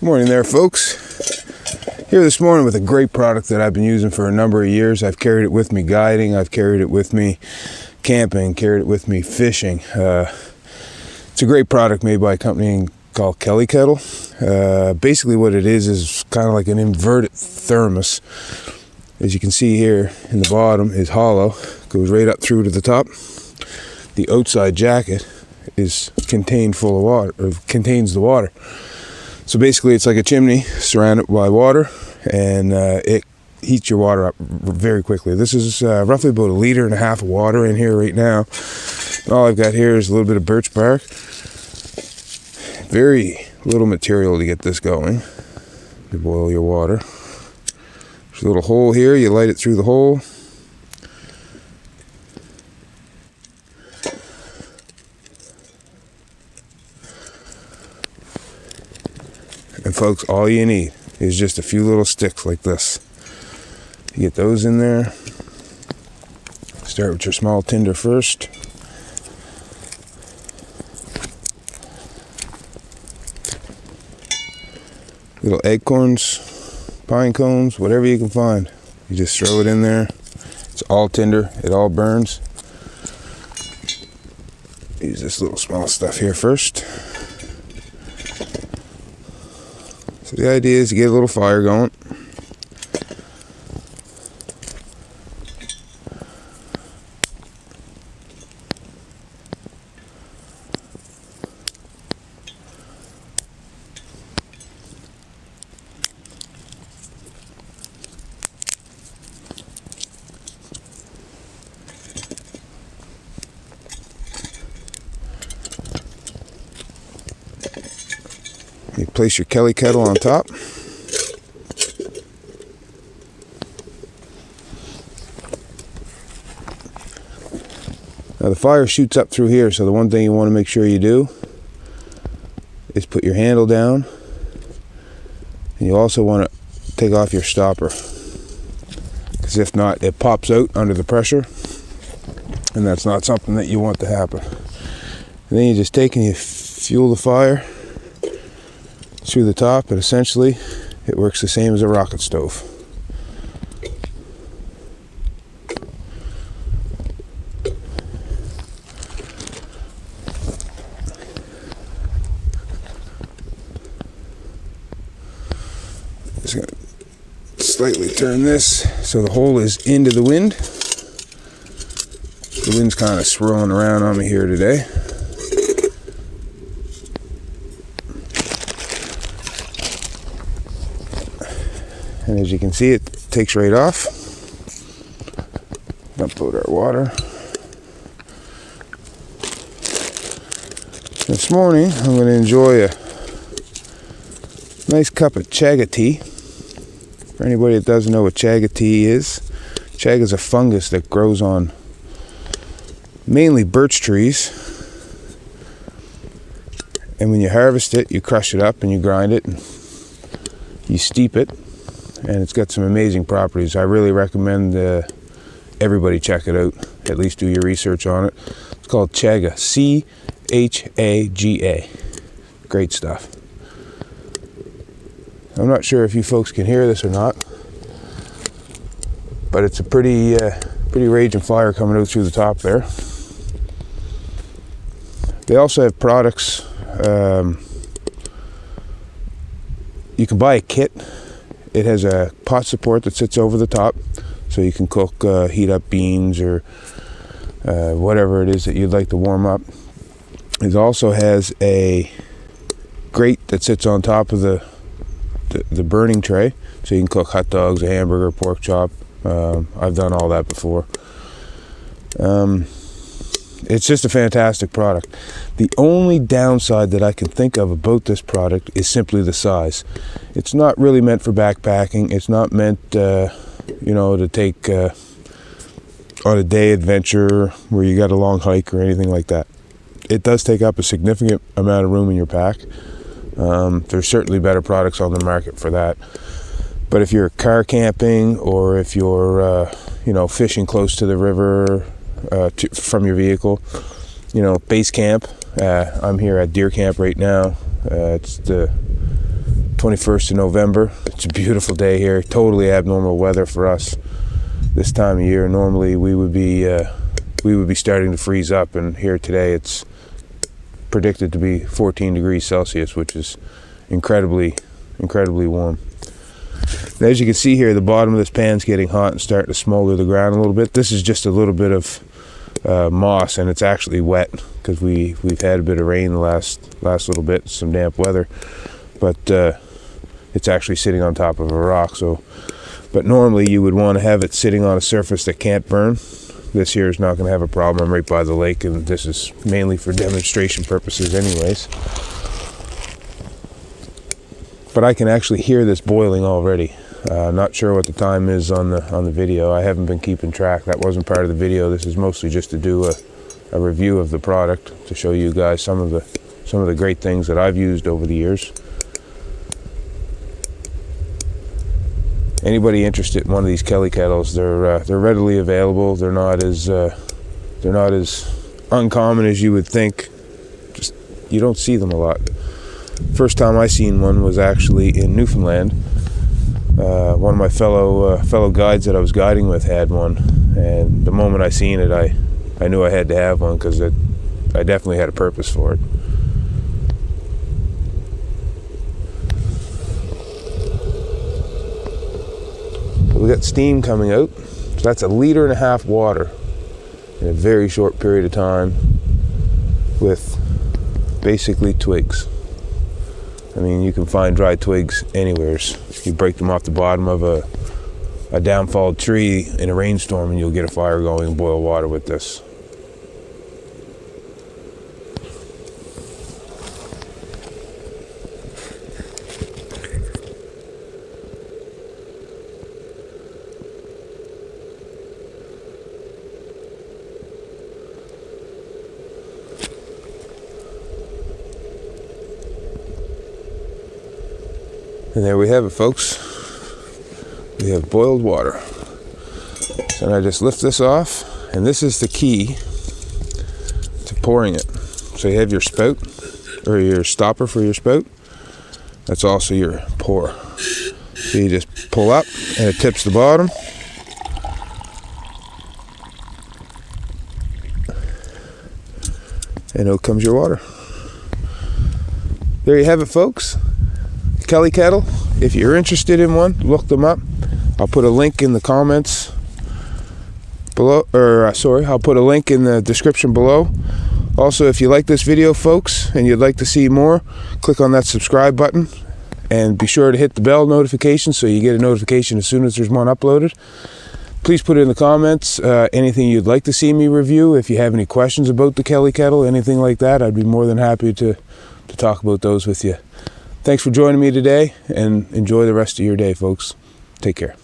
Morning there, folks. Here this morning with a great product that I've been using for a number of years. I've carried it with me guiding, I've carried it with me camping, carried it with me fishing. It's a great product made by a company called Kelly Kettle. Basically what it is kind of like an inverted thermos. As you can see here in the bottom is hollow, goes right up through to the top. The outside jacket is contained full of water, or contains the water. So basically it's like a chimney surrounded by water, and it heats your water up very quickly. This is roughly about 1.5 liters of water in here right now. All I've got here is a little bit of birch bark. Very little material to get this going. You boil your water. There's a little hole here, you light it through the hole. And folks, all you need is just a few little sticks like this. You get those in there. Start with your small tinder first. Little acorns, pine cones, whatever you can find. You just throw it in there. It's all tinder, it all burns. Use this little small stuff here first. So the idea is to get a little fire going. You place your Kelly kettle on top. Now the fire shoots up through here, so the one thing you want to make sure you do is put your handle down, and you also want to take off your stopper, because if not, it pops out under the pressure, and that's not something that you want to happen. And then you just take and you fuel the fire through the top, but essentially it works the same as a rocket stove. Just gonna slightly turn this so the hole is into the wind. The wind's kind of swirling around on me here today. And as you can see, it takes right off. Dump out our water. This morning, I'm going to enjoy a nice cup of chaga tea. For anybody that doesn't know what chaga tea is, chaga is a fungus that grows on mainly birch trees. And when you harvest it, you crush it up and you grind it and you steep it. And it's got some amazing properties. I really recommend everybody check it out. At least do your research on it. It's called chaga, C-H-A-G-A. Great stuff. I'm not sure if you folks can hear this or not, but it's a pretty raging fire coming out through the top there. They also have products. You can buy a kit. It has a pot support that sits over the top, so you can cook, heat up beans or whatever it is that you'd like to warm up. It also has a grate that sits on top of the burning tray, so you can cook hot dogs, a hamburger, pork chop. I've done all that before. It's just a fantastic product. The only downside that I can think of about this product is simply the size. It's not really meant for backpacking. It's not meant, to take on a day adventure where you got a long hike or anything like that. It does take up a significant amount of room in your pack. There's certainly better products on the market for that. But if you're car camping, or if you're, fishing close to the river, from your vehicle, base camp. I'm here at deer camp right now. It's the 21st of November. It's a beautiful day here. Totally abnormal weather for us this time of year. Normally we would be starting to freeze up, and here today it's predicted to be 14 degrees Celsius, which is incredibly warm. And as you can see here, the bottom of this pan's getting hot and starting to smolder the ground a little bit. This is just a little bit of moss, and it's actually wet because we've had a bit of rain the last little bit, some damp weather, but it's actually sitting on top of a rock. But normally you would want to have it sitting on a surface that can't burn. This here is not going to have a problem. I'm right by the lake, and this is mainly for demonstration purposes anyways. But I can actually hear this boiling already. Not sure what the time is on the video. I haven't been keeping track. That wasn't part of the video. This is mostly just to do a review of the product, to show you guys some of the great things that I've used over the years. Anybody interested in one of these Kelly kettles, they're readily available. They're not as uncommon as you would think. Just, you don't see them a lot. First time I seen one was actually in Newfoundland. One of my fellow guides that I was guiding with had one, and the moment I seen it, I knew I had to have one, because I definitely had a purpose for it. We got steam coming out, so that's 1.5 liters water in a very short period of time with basically twigs. I mean, you can find dry twigs anywhere. You break them off the bottom of a downfalled tree in a rainstorm, and you'll get a fire going and boil water with this. And there we have it, folks. We have boiled water. So now I just lift this off, and this is the key to pouring it. So you have your spout, or your stopper for your spout. That's also your pour. So you just pull up, and it tips the bottom. And out comes your water. There you have it, folks. Kelly Kettle. If you're interested in one, look them up. I'll put a link in the comments below, I'll put a link in the description below. Also, if you like this video, folks, and you'd like to see more, click on that subscribe button, and be sure to hit the bell notification so you get a notification as soon as there's one uploaded. Please put in the comments anything you'd like to see me review. If you have any questions about the Kelly Kettle, anything like that, I'd be more than happy to talk about those with you. Thanks for joining me today, and enjoy the rest of your day, folks. Take care.